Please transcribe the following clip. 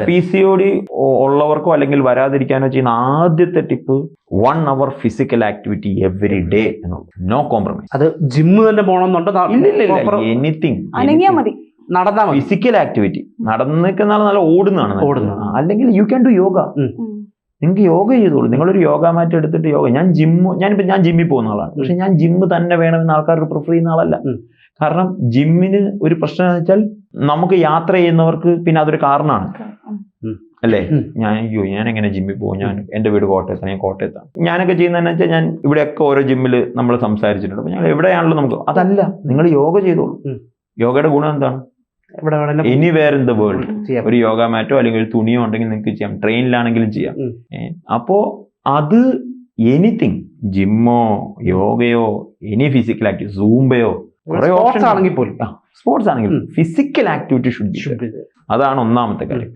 PCOD ഉള്ളവർക്കോ അല്ലെങ്കിൽ വരാതിരിക്കാനോ ചെയ്യുന്ന ആദ്യത്തെ tip 1 hour physical activity every day എന്നുള്ളത്. No compromise. അത് ജിമ്മ് തന്നെ പോകണമെന്നുണ്ടോ? എനിത്തിങ് അനങ്ങിയാ മതി, നടന്നാൽ മതി. ഫിസിക്കൽ ആക്ടിവിറ്റി നടന്നിരിക്കുന്ന നല്ല ഓടുന്നതാണ്. അല്ലെങ്കിൽ യു ക്യാൻ ഡു യോഗ. നിങ്ങൾക്ക് യോഗ ചെയ്തോളൂ. നിങ്ങളൊരു യോഗ മാറ്റ് എടുത്തിട്ട് യോഗ. ഞാൻ ജിമ്മിൽ പോകുന്ന ആളാണ്. പക്ഷെ ഞാൻ ജിമ്മ് തന്നെ വേണമെന്ന് ആൾക്കാർക്ക് പ്രിഫർ ചെയ്യുന്ന ആളല്ല. കാരണം ജിമ്മിന് ഒരു പ്രശ്നം എന്ന് വെച്ചാൽ നമുക്ക് യാത്ര ചെയ്യുന്നവർക്ക് പിന്നെ അതൊരു കാരണമാണ് അല്ലേ. ഞാൻ എങ്ങനെ ജിമ്മിൽ പോകും, ഞാൻ എൻ്റെ വീട് കോട്ടയത്താണ്, ഞാൻ കോട്ടയത്താണ്. ഞാനൊക്കെ ചെയ്യുന്നതെന്ന് വെച്ചാൽ ഞാൻ ഇവിടെയൊക്കെ ഓരോ ജിമ്മിൽ നമ്മൾ സംസാരിച്ചിട്ടുണ്ട്. അപ്പൊ ഞങ്ങൾ എവിടെയാണല്ലോ നമുക്ക് അതല്ല, നിങ്ങൾ യോഗ ചെയ്തോളൂ. യോഗയുടെ ഗുണം എന്താണ്? എനിവേർ ഇൻ ദ വേൾഡ് ഒരു യോഗ മാറ്റോ അല്ലെങ്കിൽ ഒരു തുണിയോ ഉണ്ടെങ്കിൽ നിങ്ങൾക്ക് ചെയ്യാം. ട്രെയിനിലാണെങ്കിലും ചെയ്യാം. അപ്പോ അത് എനിത്തിങ്, ജിമ്മോ യോഗയോ എനി ഫിസിക്കൽ ആക്ടിവിറ്റി, സൂംബയോ, സ്പോർട്സ് ആണെങ്കിൽ പോലും ഫിസിക്കൽ ആക്ടിവിറ്റി ഷുഡ് ബി. അതാണ് ഒന്നാമത്തെ കാര്യം.